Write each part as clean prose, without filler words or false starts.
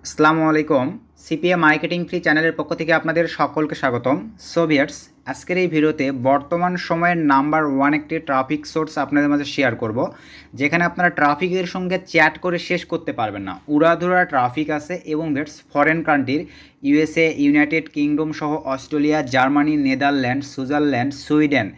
আসসালামু আলাইকুম। CPA marketing free চ্যানেলের পক্ষ থেকে আপনাদের সকলকে স্বাগতম। সো ভিউয়ার্স, আজকের এই ভিডিওতে বর্তমান সময়ের নাম্বার ওয়ান একটি ট্রাফিক সোর্স আপনাদের মাঝে শেয়ার করব, যেখানে আপনারা ট্রাফিকের সঙ্গে চ্যাট করে শেষ করতে পারবেন না। উড়াধুরা ট্রাফিক আছে এবং ভিউয়ার্স ফরেন কান্ট্রির ইউএসএ, ইউনাইটেড কিংডম সহ Australia, Germany, Netherland, Switzerland, Sweden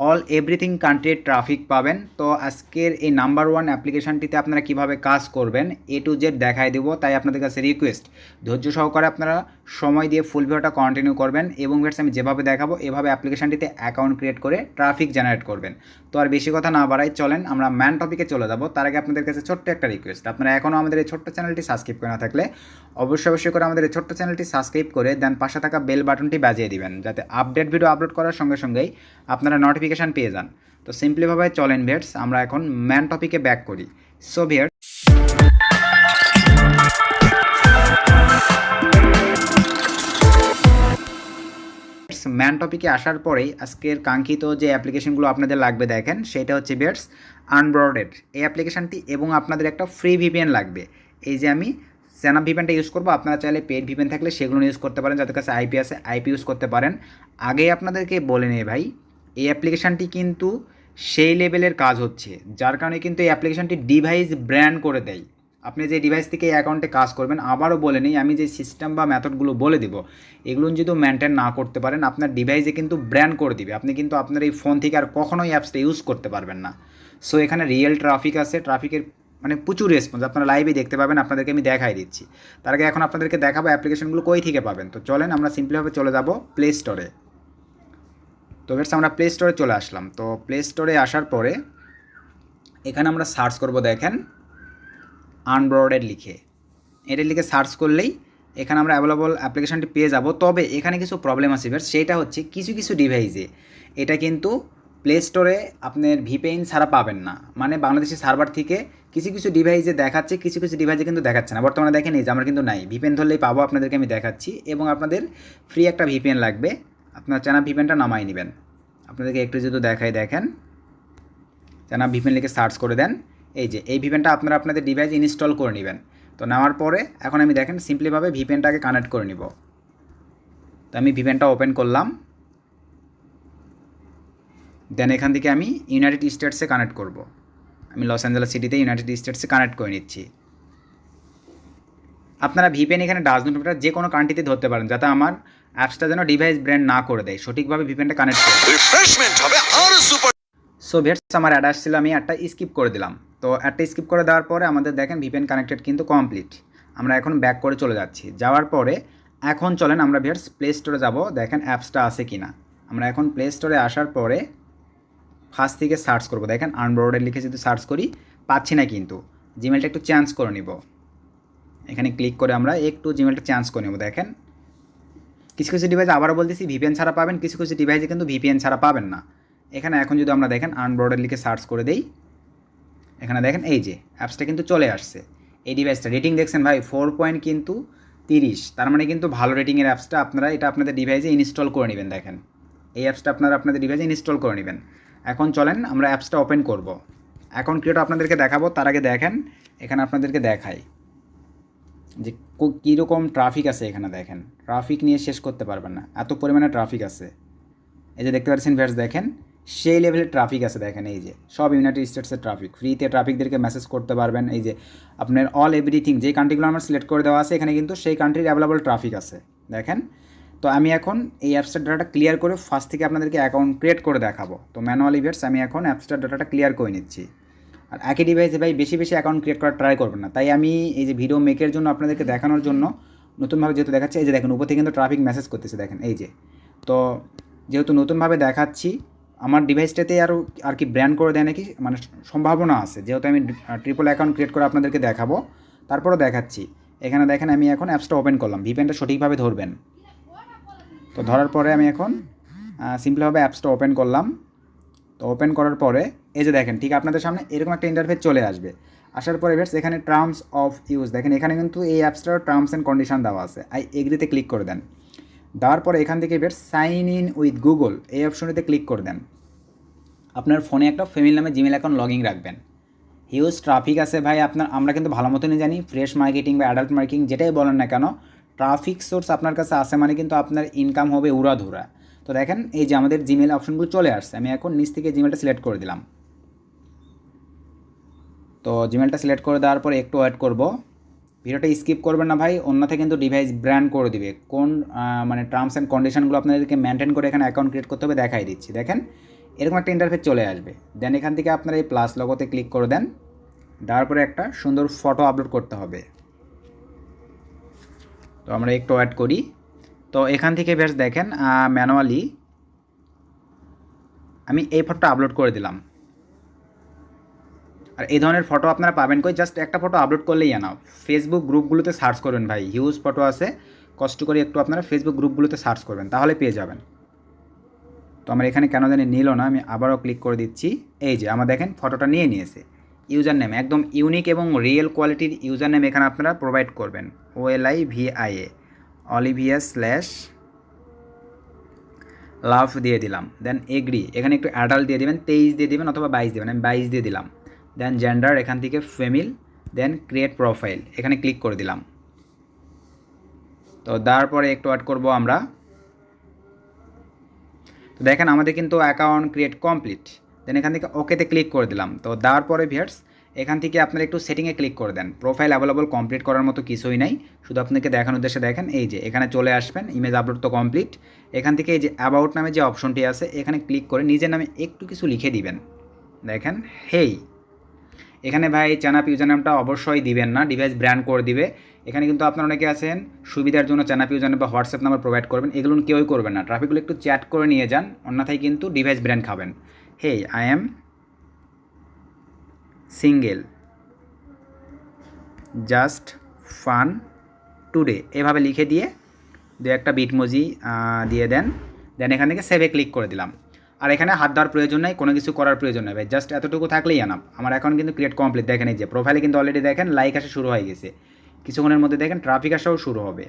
all everything কান্ট্রির ট্রাফিক পাবেন। তো আজকের এই নাম্বার ওয়ান অ্যাপ্লিকেশানটিতে আপনারা কিভাবে কাজ করবেন এ টু জেড দেখায় দেবো। তাই আপনাদের কাছে রিকোয়েস্ট, ধৈর্য সহকারে আপনারা সময় দিয়ে ফুল ভিডিওটা কন্টিনিউ করবেন এবং ভিউয়ার্স আমি যেভাবে দেখাবো এভাবে অ্যাপ্লিকেশানটিতে অ্যাকাউন্ট ক্রিয়েট করে ট্রাফিক জেনারেট করবেন। তো আর বেশি কথা না বাড়াই, চলেন আমরা ম্যান টপিকে চলে যাব। তার আগে আপনাদের কাছে ছোট্ট একটা রিকোয়েস্ট, আপনারা এখনও আমাদের এই ছোট্ট চ্যানেলটি সাবস্ক্রাইব করে না থাকলে অবশ্যই করে আমাদের এই ছোট্ট চ্যানেলটি সাবস্ক্রাইব করে দেন পাশে থাকা বেল বাটনটি বাজিয়ে দিবেন, যাতে আপডেট ভিডিও আপলোড করার সঙ্গে সঙ্গেই আপনারা নোটিফিকেশান পেয়ে যান। তো সিম্পলিভাবে চলেন ভিউয়ার্স, আমরা এখন ম্যান টপিকে ব্যাক করি। সো ভিউয়ার্স, ম্যান টপিকে আসার পরেই আজকের কাঙ্ক্ষিত যে অ্যাপ্লিকেশনগুলো আপনাদের লাগবে দেখেন, সেটা হচ্ছে ভিউয়ার্স আনব্রডেড এই অ্যাপ্লিকেশানটি, এবং আপনাদের একটা ফ্রি ভিপিএন লাগবে। এই যে আমি স্যানাপ ভিপিএনটা ইউজ করবো, আপনারা চাইলে পেড ভিপিএন থাকলে সেগুলো ইউজ করতে পারেন, যাদের কাছে আইপি আছে আইপি ইউজ করতে পারেন। আগেই আপনাদেরকে বলে নেই ভাই, এই অ্যাপ্লিকেশানটি কিন্তু সেই লেভেলের কাজ হচ্ছে, যার কারণে কিন্তু এই অ্যাপ্লিকেশানটি ডিভাইস ব্র্যান্ড করে দেয়। আপনি যে ডিভাইস থেকে এই অ্যাকাউন্টে কাজ করবেন, আবারও বলে নিই, আমি যে সিস্টেম বা মেথডগুলো বলে দিব এগুলো যদি মেনটেন না করতে পারেন আপনার ডিভাইসে কিন্তু ব্র্যান্ড করে দিবে। আপনি কিন্তু আপনার এই ফোন থেকে আর কখনোই অ্যাপসটা ইউজ করতে পারবেন না। সো এখানে রিয়েল ট্রাফিক আছে, ট্রাফিকের মানে প্রচুর রেসপন্স আপনারা লাইভে দেখতে পাবেন, আপনাদেরকে আমি দেখাই দিচ্ছি। তার আগে এখন আপনাদেরকে দেখাবো অ্যাপ্লিকেশনগুলো কই থেকে পাবেন। তো চলেন আমরা সিম্পলিভাবে চলে যাব প্লে স্টোরে। তো ভিউয়ার্স আমরা প্লে স্টোরে চলে আসলাম। তো প্লে স্টোরে আসার পরে এখানে আমরা সার্চ করব, দেখেন আনব্রডেড লিখে, এটা লিখে সার্চ করলেই এখানে আমরা অ্যাভেলেবল অ্যাপ্লিকেশানটি পেয়ে যাব। তবে এখানে কিছু প্রবলেম আছে ভিউয়ার্স, সেটা হচ্ছে কিছু কিছু ডিভাইসে এটা কিন্তু প্লে স্টোরে আপনার ভিপিএন ছাড়া পাবেন না। মানে বাংলাদেশের সার্ভার থেকে কিছু কিছু ডিভাইসে দেখাচ্ছে, কিছু কিছু ডিভাইসে কিন্তু দেখাচ্ছে না। বর্তমানে দেখেন এই যে আমার কিন্তু নাই, ভিপিএন ধরলেই পাবো, আপনাদেরকে আমি দেখাচ্ছি। এবং আপনাদের ফ্রি একটা ভিপিএন লাগবে, আপনার চানা ভিপিএনটা নামাই নেবেন। আপনাদেরকে একটু যদি দেখাই, দেখেন চানা ভিপিএন লিখে সার্চ করে দেন, এই যে এই ভিপিএনটা আপনারা আপনাদের ডিভাইসে ইনস্টল করে নেবেন। তো নেওয়ার পরে এখন আমি দেখেন সিম্পলিভাবে ভিপিএনটাকে কানেক্ট করে নিব। তো আমি ভিপিএনটা ওপেন করলাম, দেন এখান থেকে আমি ইউনাইটেড স্টেটসে কানেক্ট করব। আমি লস অ্যাঞ্জেলেস সিটিতে ইউনাইটেড স্টেটসে কানেক্ট করে নিচ্ছি। আপনারা ভিপিএন এখানে ডাজ নট ম্যাটার, যে কোনো কান্ট্রিতে ধরতে পারেন, যাতে আমার অ্যাপসটা যেন ডিভাইস ব্র্যান্ড না করে দেয়, সঠিকভাবে ভিপিএনটা কানেক্ট করে। সো ভিউয়ার্স আমার অ্যাড আসছিল, আমি একটা স্কিপ করে দিলাম। তো একটা স্কিপ করে দেওয়ার পরে আমাদের দেখেন ভিপিএন কানেক্টেড কিন্তু কমপ্লিট। আমরা এখন ব্যাক করে চলে যাচ্ছি। যাওয়ার পরে এখন চলেন আমরা ভিউয়ার্স প্লে স্টোরে যাব, দেখেন অ্যাপসটা আছে কি না। আমরা এখন প্লে স্টোরে আসার পরে ফার্স্ট থেকে সার্চ করব, দেখেন আনব্রডেড লিখে যদি সার্চ করি পাচ্ছি না, কিন্তু জিমেলটা একটু চেঞ্জ করে নিব। এখানে ক্লিক করে আমরা একটু জিমেলটা চেঞ্জ করে নেব। দেখেন কিছু কিছু ডিভাইসে আবারও বলতেছি ভিপিএন ছাড়া পাবেন, কিছু কিছু ডিভাইসে কিন্তু ভিপিএন ছাড়া পাবেন না। এখানে এখন যদি আমরা দেখেন আনব্রডেড লিখে সার্চ করে দেই, এখানে দেখেন এই যে অ্যাপসটা কিন্তু চলে আসছে। এই ডিভাইসটা রেটিং দেখছেন ভাই 4 কিন্তু 30, তার মানে কিন্তু ভালো রেটিংয়ের অ্যাপসটা। আপনারা এটা আপনাদের ডিভাইসে ইনস্টল করে নেবেন। দেখেন এই অ্যাপসটা আপনারা আপনাদের ডিভাইসে ইনস্টল করে নেবেন। এখন চলেন আমরা অ্যাপসটা ওপেন করব। এখন ক্রিয়েট আপনাদেরকে দেখাবো, তার আগে দেখেন এখানে আপনাদেরকে দেখাই যে কীরকম ট্রাফিক আছে। এখানে দেখেন ট্রাফিক নিয়ে শেষ করতে পারবেন না, এত পরিমাণে ট্রাফিক আছে। এই যে দেখতে পাচ্ছেন ভিউয়ার্স, দেখেন সেই লেভেলের ট্রাফিক আছে। দেখেন এই যে সব ইউনাইটেড স্টেটসের ট্রাফিক, ফ্রিতে ট্রাফিকদেরকে মেসেজ করতে পারবেন। এই যে আপনার অল এভরিথিং যে কান্ট্রিগুলো আমার সিলেক্ট করে দেওয়া আছে এখানে কিন্তু সেই কান্ট্রির অ্যাভেলেবল ট্রাফিক আছে। দেখেন তো আমি এখন এই অ্যাপসটার ডাটাটা ক্লিয়ার করে ফার্স্ট থেকে আপনাদেরকে অ্যাকাউন্ট ক্রিয়েট করে দেখাবো। তো ম্যানুয়ালি ভিউয়ার্স আমি এখন অ্যাপসটার ডাটাটা ক্লিয়ার করে নিচ্ছি। আর একই ডিভাইসে ভাই বেশি বেশি অ্যাকাউন্ট ক্রিয়েট করার ট্রাই করবেন না। তাই আমি এই যে ভিডিও মেকের জন্য আপনাদেরকে দেখানোর জন্য নতুনভাবে যেহেতু দেখাচ্ছি, এই যে দেখেন উপর থেকে কিন্তু ট্রাফিক মেসেজ করতেছে। দেখেন এই যে, তো যেহেতু নতুনভাবে দেখাচ্ছি আমার ডিভাইসটাতে আরও আর কি ব্র্যান্ড করে দেয় নাকি মানে সম্ভাবনা আছে, যেহেতু আমি ট্রিপল অ্যাকাউন্ট ক্রিয়েট করে আপনাদেরকে দেখাবো। তারপরও দেখাচ্ছি, এখানে দেখেন আমি এখন অ্যাপসটা ওপেন করলাম, ভিপিএনটা সঠিকভাবে ধরবেন। তো ধরার পরে আমি এখন সিম্পলভাবে অ্যাপসটা ওপেন করলাম। তো ওপেন করার পরে এই যে দেখেন ঠিক আপনাদের সামনে এরকম একটা ইন্টারফেস চলে আসবে। আসার পরে ভিউয়ার্স এখানে টার্মস অফ ইউজ, দেখেন এখানে কিন্তু এই অ্যাপসটার টার্মস অ্যান্ড কন্ডিশন দেওয়া আছে। আই এগ্রিতে ক্লিক করে দেন। দেওয়ার পরে এখান থেকে viewers sign in with Google এই অপশনটিতে ক্লিক করে দেন। আপনার ফোনে একটা ফ্যামিলি নামে জিমেল অ্যাকাউন্ট লগ ইন রাখবেন। হিউজ ট্রাফিক আছে ভাই আপনার, আমরা কিন্তু ভালো মতনই জানি ফ্রেশ মার্কেটিং বা অ্যাডাল্ট মার্কেটিং যেটাই বলেন না কেন, ট্রাফিক সোর্স আপনার কাছে আসে মানে কিন্তু আপনার ইনকাম হবে উড়াধুরা। তো দেখেন এই যে আমাদের জিমেল অপশনগুলো চলে আসছে, আমি এখন নিচ থেকে জিমেলটা সিলেক্ট করে দিলাম। তো জিমেলটা সিলেক্ট করে দেওয়ার পর একটু ওয়েট করব। ভিডিওটা স্কিপ করবেন না ভাই, অন্যথায় কিন্তু ডিভাইস ব্র্যান্ড করে দিবে। কোন মানে টার্মস অ্যান্ড কন্ডিশনগুলো আপনাদেরকে মেনটেন করে এখানে অ্যাকাউন্ট ক্রিয়েট করতে হবে দেখাই দিচ্ছি। দেখেন এরকম একটা ইন্টারফেস চলে আসবে। দেন এখান থেকে আপনারা এই প্লাস লগোতে ক্লিক করে দেন, দেওয়ার পরে একটা সুন্দর ফটো আপলোড করতে হবে। তো আমরা একটু ওয়েট করি। তো এখান থেকে বেশ দেখেন ম্যানুয়ালি আমি এই ফটোটা আপলোড করে দিলাম। আর এই ধরনের ফটো আপনারা পাবেন কই, জাস্ট একটা ফটো আপলোড করলেই এনাফ। ফেসবুক গ্রুপগুলোতে সার্চ করবেন ভাই, হিউজ ফটো আছে, কষ্ট করে একটু আপনারা ফেসবুক গ্রুপগুলোতে সার্চ করবেন, তাহলে পেয়ে যাবেন। তো আমার এখানে কেন জানি নিল না, আমি আবারও ক্লিক করে দিচ্ছি। এই যে আমার দেখেন ফটোটা নিয়ে নিয়েছে। ইউজার নেম একদম ইউনিক এবং রিয়েল কোয়ালিটির ইউজার নেম এখানে আপনারা প্রোভাইড করবেন। OLIVIA অলিভিয়া স্ল্যাশ লাভ দিয়ে দিলাম। দেন এগ্রি, এখানে একটু অ্যাডাল্ট দিয়ে দেবেন, 23 দিয়ে দেবেন অথবা 22 দেবেন, আমি 22 দিয়ে দিলাম। দেন জেন্ডার এখান থেকে ফিমেল, দেন ক্রিয়েট প্রোফাইল এখানে ক্লিক করে দিলাম। তো তারপরে একটু অ্যাড করব আমরা। তো দেখেন আমাদের কিন্তু অ্যাকাউন্ট ক্রিয়েট কমপ্লিট। দেন এখান থেকে ওকেতে ক্লিক করে দিলাম। তো দেওয়ার পরে ভিউয়ার্স এখান থেকে আপনারা একটু সেটিংয়ে ক্লিক করে দেন। প্রোফাইল অ্যাভেলেবল কমপ্লিট করার মতো কিছুই নাই, শুধু আপনাকে দেখানোর উদ্দেশ্যে দেখেন এই যে এখানে চলে আসবেন, ইমেজ আপলোড তো কমপ্লিট। এখান থেকে এই যে অ্যাবাউট নামে যে অপশনটি আছে এখানে ক্লিক করে নিজের নামে একটু কিছু লিখে দিবেন। দেখেন হেই, এখানে ভাই চ্যানাপ ইউজার নামটা অবশ্যই দিবেন না, ডিভাইস ব্র্যান্ড করে দিবে। এখানে কিন্তু আপনারা অনেকে আছেন সুবিধার জন্য চ্যানাপ ইউজার নাম বা হোয়াটসঅ্যাপ নাম্বার প্রোভাইড করবেন, এগুলো কেউই করবেন না। ট্রাফিকগুলো একটু চ্যাট করে নিয়ে যান, অন্যথায় কিন্তু ডিভাইস ব্র্যান্ড খাবেন। হেই I am single just fun today এভাবে লিখে দিয়ে দু একটা বিটমোজি দিয়ে দেন। দেন এখান থেকে সেভে ক্লিক করে দিলাম। আর এখানে হাত দেওয়ার প্রয়োজন নাই, কোনো কিছু করার প্রয়োজন নেই ভাই, জাস্ট এতটুকু থাকলেই আনাপ। আমার এখন কিন্তু ক্রিয়েট কমপ্লিট। দেখেন এই যে প্রোফাইলে কিন্তু অলরেডি দেখেন লাইক আসা শুরু হয়ে গেছে, কিছুক্ষণের মধ্যে দেখেন ট্রাফিক আসাও শুরু হবে।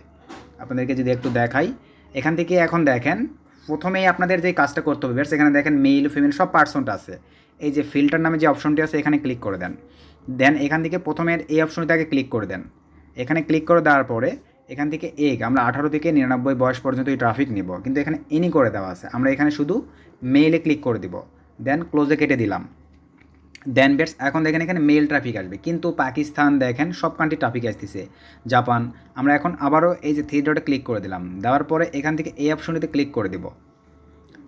আপনাদেরকে যদি একটু দেখাই এখান থেকে, এখন দেখেন প্রথমেই আপনাদের যে কাজটা করতে হবে সেখানে দেখেন মেল ফিমেল সব পার্সনটা আছে। এই যে ফিল্টার নামে যে অপশনটি আছে এখানে ক্লিক করে দেন। দেন এখান থেকে প্রথমের এই অপশনটাকে ক্লিক করে দেন। এখানে ক্লিক করে দেওয়ার পরে এখান থেকে আমরা 18 থেকে 99 বয়স পর্যন্ত এই ট্রাফিক নিব, কিন্তু এখানে এনি করে দেওয়া আছে, আমরা এখানে শুধু মেইলে ক্লিক করে দিব। দেন ক্লোজে কেটে দিলাম। দেন বেটস এখন দেখেন এখানে মেল ট্রাফিক আসবে, কিন্তু পাকিস্তান দেখেন সব কান্ট্রি ট্রাফিক আসতেছে, জাপান। আমরা এখন আবারও এই যে 3 ডটে ক্লিক করে দিলাম, দেওয়ার পরে এখান থেকে এই অপশনটিতে ক্লিক করে দেব।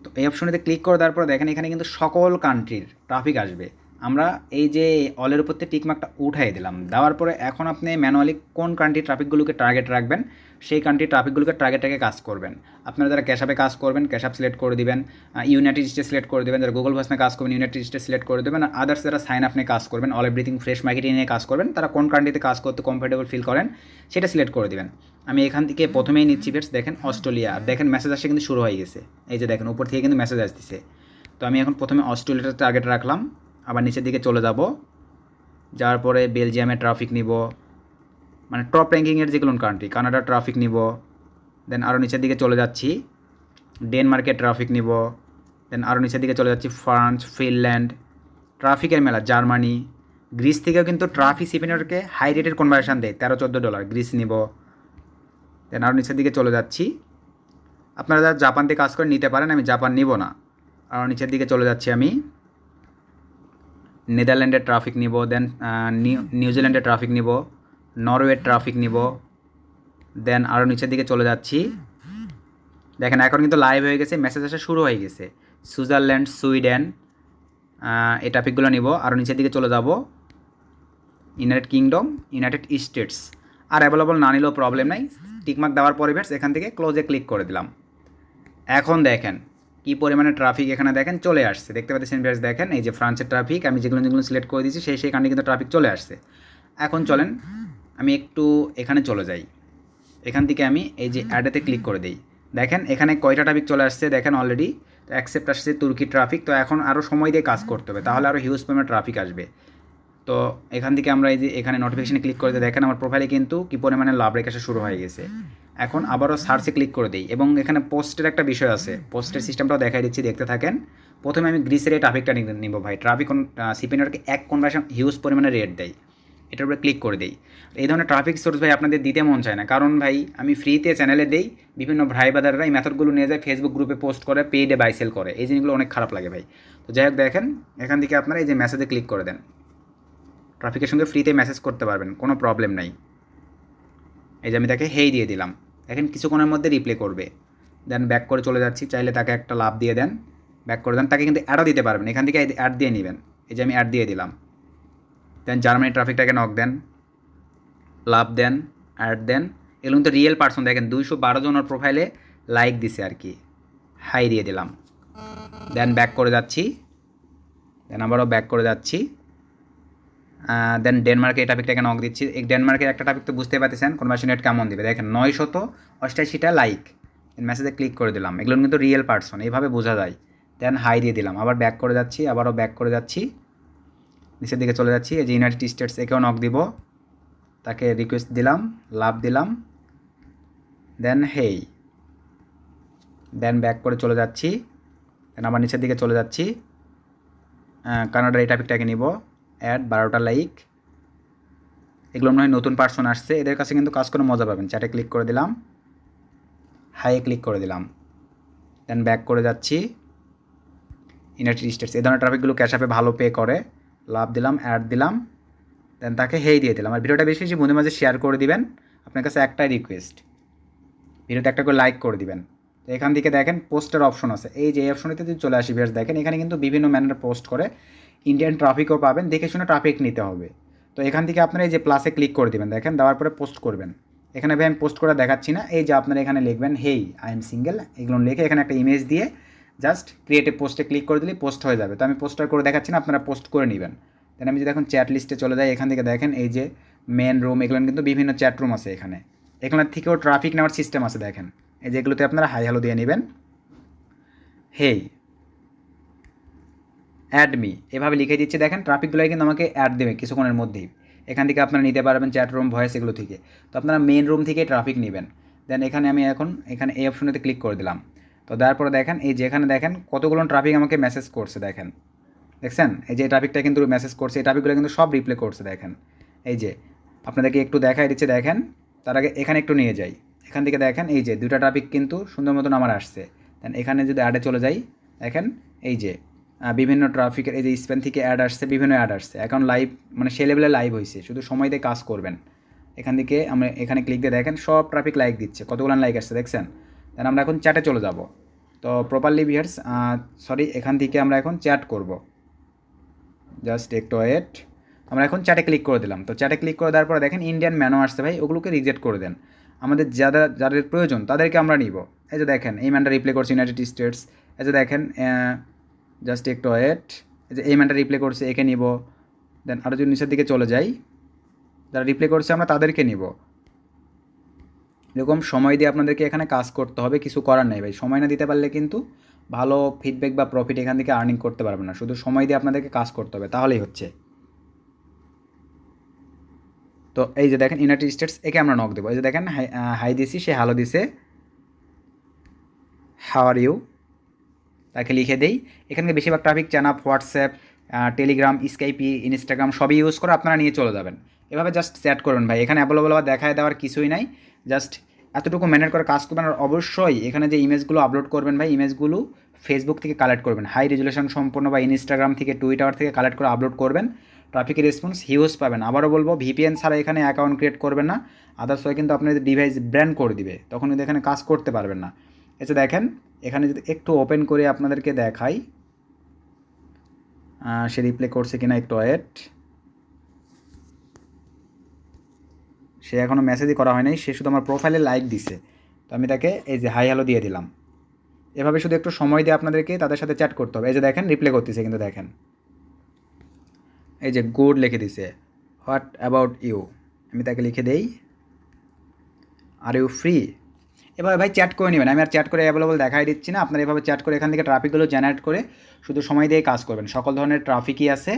তো এই অপশনটিতে ক্লিক করে দেওয়ার পরে দেখেন এখানে কিন্তু সকল কান্ট্রির ট্রাফিক আসবে। আমরা এই যে অলের উপর থেকে টিকমার্কটা উঠাই দিলাম। দেওয়ার পরে এখন আপনি ম্যানুয়ালি কোন কান্ট্রির ট্রাফিকগুলোকে টার্গেট রাখবেন সেই কান্ট্রির ট্রাফিকগুলোকে টার্গেট রেখে কাজ করবেন। আপনারা যারা ক্যাশআপে কাজ করবেন ক্যাশআপ সিলেক্ট করে দিবেন, ইউনাইটেড স্টেটস সিলেক্ট করে দেবেন, যারা গুগল ভার্সনে কাজ করবেন ইউনাইটেড স্টেটস সিলেক্ট করে দেবেন। আর আদার্স যারা সাইন আপ নিয়ে কাজ করবেন, অল এভরিথিং ফ্রেশ মার্কেটিং নিয়ে কাজ করবেন, তারা কোন কান্ট্রিতে কাজ করতে কমফোর্টেবল ফিল করেন সেটা সিলেক্ট করে দেবেন। আমি এখান থেকে প্রথমেই নিচ্ছি বেশ, দেখেন অস্ট্রেলিয়া, দেখেন মেসেজ আসছে কিন্তু শুরু হয়ে গেছে, এই যে দেখেন উপর থেকে কিন্তু মেসেজ আসতেছে। তো আমি এখন প্রথমে অস্ট্রেলিয়াটা টার্গেট রাখলাম, আবার নিচের দিকে চলে যাব, যাওয়ার পরে বেলজিয়ামের ট্রাফিক নিব, মানে টপ র্যাঙ্কিংয়ের যেগুলো কান্ট্রি, কানাডার ট্রাফিক নিব। দেন আরও নিচের দিকে চলে যাচ্ছি, ডেনমার্কের ট্রাফিক নিব। দেন আরও নিচের দিকে চলে যাচ্ছি ফ্রান্স, ফিনল্যান্ড, ট্রাফিকের মেলা, জার্মানি। গ্রিস থেকেও কিন্তু ট্রাফিক সিপিনেরকে হাই রেটের কনভার্সন দেয়, $13-14, গ্রিস নিব। দেন আরও নিচের দিকে চলে যাচ্ছি, আপনারা যারা জাপান থেকে কাজ করে নিতে পারেন, আমি জাপান নিব না। আরও নিচের দিকে চলে যাচ্ছি আমি, নেদারল্যান্ডের ট্রাফিক নিব। দেন নিউজিল্যান্ডের ট্রাফিক নিব, নরওয়ের ট্রাফিক নিব। দেন আরও নিচের দিকে চলে যাচ্ছি, দেখেন এখন কিন্তু লাইভ হয়ে গেছে, মেসেজ আসা শুরু হয়ে গেছে। সুইজারল্যান্ড, সুইডেন, এই ট্রাফিকগুলো নিব। আরও নিচের দিকে চলে যাব, ইউনাইটেড কিংডম, ইউনাইটেড স্টেটস। আর অ্যাভেলেবল না নিলেও প্রবলেম নাই, টিকমার্ক দেওয়ার পরে বেশ এখান থেকে ক্লোজে ক্লিক করে দিলাম। এখন দেখেন কী পরিমাণে ট্রাফিক এখানে দেখেন চলে আসছে, দেখতে পাচ্ছেন বেশ, দেখেন এই যে ফ্রান্সের ট্রাফিক আমি যেগুলো সিলেক্ট করে দিয়েছি সেই কারণে কিন্তু ট্রাফিক চলে আসছে। এখন চলেন আমি একটু এখানে চলে যাই, এখান থেকে আমি এই যে অ্যাডেতে ক্লিক করে দিই। দেখেন এখানে কয়টা ট্রাফিক চলে আসছে দেখেন অলরেডি। তো অ্যাকসেপ্ট আসছে তুর্কি ট্রাফিক, তো এখন আরও সময় দিয়ে কাজ করতে হবে, তাহলে আরও হিউজ পরিমাণে ট্রাফিক আসবে। তো এখান থেকে আমরা এই যে এখানে নোটিফিকেশানে ক্লিক করে দেখেন আমার প্রোফাইলে কিন্তু কী পরিমাণে লাভ রেখে আসা শুরু হয়ে গেছে। এখন আবারও সার্চে ক্লিক করে দিই, এবং এখানে পোস্টের একটা বিষয় আছে, পোস্টের সিস্টেমটাও দেখাই দিচ্ছি, দেখতে থাকেন। প্রথমে আমি গ্রিসের এই ট্রাফিকটা নিব ভাই। ট্রাফিক সিপি নেটওয়ার্কে 1 কনভার্সন হিউজ পরিমাণে রেট দেয়, এটার উপরে ক্লিক করে দেই। এই ধরনের ট্রাফিক সোর্স ভাই আপনাদের দিতে মন চায় না, কারণ ভাই আমি ফ্রিতে চ্যানেলে দেই, বিভিন্ন ভাই বাদাররা এই মেথডগুলো নিয়ে যায় ফেসবুক গ্রুপে পোস্ট করে, পেইডে বাই সেল করে, এই জিনিসগুলো অনেক খারাপ লাগে ভাই। তো যাই হোক দেখেন এখান থেকে আপনারা এই যে মেসেজে ক্লিক করে দেন, ট্রাফিকের সঙ্গে ফ্রিতে মেসেজ করতে পারবেন, কোনো প্রবলেম নাই। এই যে আমি তাকে হেই দিয়ে দিলাম, দেখেন কিছুক্ষণের মধ্যে রিপ্লে করবে। দেন ব্যাক করে চলে যাচ্ছি, চাইলে তাকে একটা লাভ দিয়ে দেন, ব্যাক করে দেন, তাকে কিন্তু অ্যাডও দিতে পারবেন, এখান থেকে অ্যাড দিয়ে নেবেন। এই যে আমি অ্যাড দিয়ে দিলাম। দেন জার্মানি ট্রাফিকটাকে নক দেন, লাভ দেন, অ্যাড দেন। এগুলো কিন্তু রিয়েল পার্সন, দেখেন 212 জনের প্রোফাইলে লাইক দিছে আর কি, হাই দিয়ে দিলাম। দেন ব্যাক করে যাচ্ছি, দেন আবারও ব্যাক করে যাচ্ছি। দেন ডেনমার্কে এই টপিকটাকে নক দিচ্ছি। এই ডেনমার্কের একটা টপিক তো বুঝতে পারতেছেন কনভার্সন রেট কেমন দিবে, দেখেন 988টা লাইক। মেসেজে ক্লিক করে দিলাম, এগুলো কিন্তু রিয়েল পার্সন, এইভাবে বোঝা যায়। দেন হাই দিয়ে দিলাম, আবার ব্যাক করে যাচ্ছি, আবারও ব্যাক করে যাচ্ছি, নিচের দিকে চলে যাচ্ছি। এই যে ইউনাইটেড স্টেটস, একেও নক দিব, তাকে রিকোয়েস্ট দিলাম, লাভ দিলাম, দেন হেই। দেন ব্যাক করে চলে যাচ্ছি, দেন আবার নিচের দিকে চলে যাচ্ছি। কানাডার এই টপিকটাকে নিব, অ্যাড 12টা লাইক। এগুলো মনে হয় নতুন পার্সন আসছে, এদের কাছে কিন্তু কাজ করে মজা পাবেন। চ্যাটে ক্লিক করে দিলাম, হাইয়ে ক্লিক করে দিলাম, দেন ব্যাক করে যাচ্ছি। ইউনাইটেড স্টেটস, এই ধরনের ট্রাফিকগুলো ক্যাশ অ্যাপে ভালো পে করে, লাভ দিলাম, অ্যাড দিলাম, দেন তাকে হেই দিয়ে দিলাম। আর ভিডিওটা বেশি বেশি বন্ধুদের মাঝে শেয়ার করে দিবেন। আপনার কাছে একটাই রিকোয়েস্ট, ভিডিওতে একটা করে লাইক করে দিবেন। তো এখান থেকে দেখেন পোস্টের অপশন আছে, এই যে এই অপশনেতে যদি চলে আসি ভিউয়ার্স, দেখেন এখানে কিন্তু বিভিন্ন ম্যানারে পোস্ট করে, ইন্ডিয়ান ট্রাফিকও পাবেন, দেখে শুনে ট্রাফিক নিতে হবে। তো এখান থেকে আপনারা এই যে প্লাসে ক্লিক করে দেবেন, দেখেন দেওয়ার পরে পোস্ট করবেন। এখানে ভাই আমি পোস্ট করে দেখাচ্ছি না, এই যে আপনারা এখানে লিখবেন হেই আই এম সিঙ্গেল, এগুলো লিখে এখানে একটা ইমেজ দিয়ে জাস্ট ক্রিয়েট এ পোস্টে ক্লিক করে দিলে পোস্ট হয়ে যাবে। তো আমি পোস্টার করে দেখাচ্ছি না, আপনারা পোস্ট করে নেবেন। দেন আমি যদি এখন চ্যাট লিস্টে চলে যাই, এখান থেকে দেখেন এই যে মেন রুম, এগুলো কিন্তু বিভিন্ন চ্যাট রুম আছে এখানে, এখানের থেকেও ট্রাফিক নেওয়ার সিস্টেম আছে। দেখেন এই যে এগুলোতে আপনারা হাই হ্যালো দিয়ে নেবেন, হেই অ্যাড মি এভাবে লিখে দিচ্ছে। দেখেন ট্রাফিকগুলোই কিন্তু আমাকে অ্যাড দেবে কিছুক্ষণের মধ্যেই। এখান থেকে আপনারা নিতে পারবেন চ্যাট রুম, ভয়েস, এগুলো থেকে। তো আপনারা মেন রুম থেকে ট্রাফিক নেবেন। দেন এখানে আমি এখন এখানে এই অপশনেতে ক্লিক করে দিলাম। তো দেওয়ার পরে দেখেন এই যেখানে দেখেন কতগুলো ট্রাফিক আমাকে মেসেজ করছে, দেখেন দেখছেন এই যে ট্রাফিকটা কিন্তু মেসেজ করছে, এই ট্রাফিকগুলো কিন্তু সব রিপ্লে করছে। দেখেন এই যে আপনাদেরকে একটু দেখাই দিচ্ছে, দেখেন তার আগে এখানে একটু নিয়ে যাই। এখান থেকে দেখেন এই যে দুটা ট্রাফিক কিন্তু সুন্দর মতন আমার আসছে। দেন এখানে যদি অ্যাডে চলে যাই, দেখেন এই যে বিভিন্ন ট্রাফিকের এই যে স্প্যান থেকে অ্যাড আসছে, বিভিন্ন অ্যাড আসছে। এখন লাইভ মানে সে লেভেলে লাইভ হয়েছে, শুধু সময় দিয়ে কাজ করবেন। এখান থেকে আমরা এখানে ক্লিক দিয়ে দেখেন সব ট্রাফিক লাইক দিচ্ছে, কতগুলো লাইক আসছে দেখছেন। দেন আমরা এখন চ্যাটে চলে যাব। তো প্রপারলি ভিউয়ার্স সরি, এখান থেকে আমরা এখন চ্যাট করব, জাস্ট একটু ওয়েট। আমরা এখন চ্যাটে ক্লিক করে দিলাম। তো চ্যাটে ক্লিক করে দেওয়ার পরে দেখেন ইন্ডিয়ান ম্যানও আসছে ভাই, ওগুলোকে রিজেক্ট করে দেন। আমাদের যাদের প্রয়োজন তাদেরকে আমরা নিব। এই যে দেখেন এই ম্যানটা রিপ্লে করছে ইউনাইটেড স্টেটস, এই যে দেখেন জাস্ট একটু ওয়েট, এই যে এই ম্যানটা রিপ্লে করছে, একে নিব। দেন আরও যদি নিচের দিকে চলে যাই, যারা রিপ্লে করছে আমরা তাদেরকে নিব। এরকম সময় দিয়ে আপনাদেরকে এখানে কাজ করতে হবে, কিছু করার নেই ভাই। সময় না দিতে পারলে কিন্তু ভালো ফিডব্যাক বা প্রফিট এখান থেকে আর্নিং করতে পারবেন না, শুধু সময় দিয়ে আপনাদেরকে কাজ করতে হবে, তাহলেই হচ্ছে। তো এই যে দেখেন ইউনাইটেড স্টেটস, একে আমরা নক দেবো। এই যে দেখেন হাই দিছি, সে হ্যালো দিছে, হাউ আর ইউ, তাকে লিখে দেই। এখানে বেশিরভাগ ট্রাফিক চ্যানাপ, হোয়াটসঅ্যাপ, টেলিগ্রাম, স্কাইপি, ইনস্টাগ্রাম সবই ইউজ করে আপনারা নিয়ে চলে যাবেন। এভাবে জাস্ট চ্যাট করবেন ভাই, এখানে অ্যাভেলেবল বা দেখায় দেওয়ার কিছুই নাই, জাস্ট এতটুকু ম্যানেজ করে কাজ করবেন। আর অবশ্যই এখানে যে ইমেজগুলো আপলোড করবেন ভাই, ইমেজগুলো ফেসবুক থেকে কালেক্ট করবেন, হাই রেজুলেশন সম্পূর্ণ, বা ইনস্টাগ্রাম থেকে, টুইটার থেকে কালেক্ট করে আপলোড করবেন। ট্রাফিকের রেসপন্স হিউজ পাবেন। আবারও বলবো ভিপিএন ছাড়া এখানে অ্যাকাউন্ট ক্রিয়েট করবেন না, আদার্স হয় কিন্তু আপনাদের ডিভাইস ব্র্যান্ড করে দিবে, তখন কিন্তু এখানে কাজ করতে পারবেন না। এসে দেখেন এখানে যদি একটু ওপেন করে আপনাদেরকে দেখাই, সে রিপ্লে করছে কিনা, একটু ওয়েট। সে এখনও মেসেজই করা হয় নাই, সে শুধু আমার প্রোফাইলে লাইক দিছে। তো আমি তাকে এই যে হাই হ্যালো দিয়ে দিলাম। এভাবে শুধু একটু সময় দিয়ে আপনাদেরকে তাদের সাথে চ্যাট করতে হবে। এই যে দেখেন রিপ্লে করতেছে, কিন্তু দেখেন এই যে গুড লিখে দিছে, হোয়াট অ্যাবাউট ইউ, আমি তাকে লিখে দেই আর ইউ ফ্রি। এভাবে ভাই চ্যাট করে নেবেন, আমি আর চ্যাট করে অ্যাভেলেবল দেখাই দিচ্ছি না। আপনারা এভাবে চ্যাট করে এখান থেকে ট্রাফিকগুলো জেনারেট করে শুধু সময় দিয়ে কাজ করবেন। সকল ধরনের ট্রাফিকই আছে।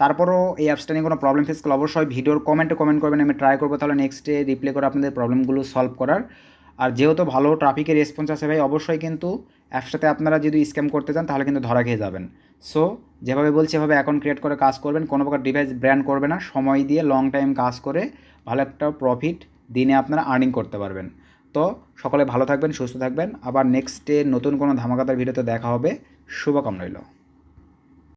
তারপরও এই অ্যাপসটা নিয়ে কোনো প্রবলেম ফেস করলে অবশ্যই ভিডিওর কমেন্ট করবেন, আমি ট্রাই করবো তাহলে নেক্সট ডে রিপ্লে করে আপনাদের প্রবলেমগুলো সলভ করার। আর যেহেতু ভালো ট্রাফিকের রেসপন্স আছে ভাই, অবশ্যই কিন্তু অ্যাপসটাতে আপনারা যদি স্ক্যাম করতে চান তাহলে কিন্তু ধরা খেয়ে যাবেন। সো যেভাবে বলছি এভাবে অ্যাকাউন্ট ক্রিয়েট করে কাজ করবেন, কোনো প্রকার ডিভাইস ব্র্যান্ড করবে না, সময় দিয়ে লং টাইম কাজ করে ভালো একটা প্রফিট দিনে আপনারা আর্নিং করতে পারবেন। তো সকলে ভালো থাকবেন, সুস্থ থাকবেন, আবার নেক্সটে নতুন কোনো ধামাকাদার ভিডিওতে দেখা হবে। শুভকামনা রইল।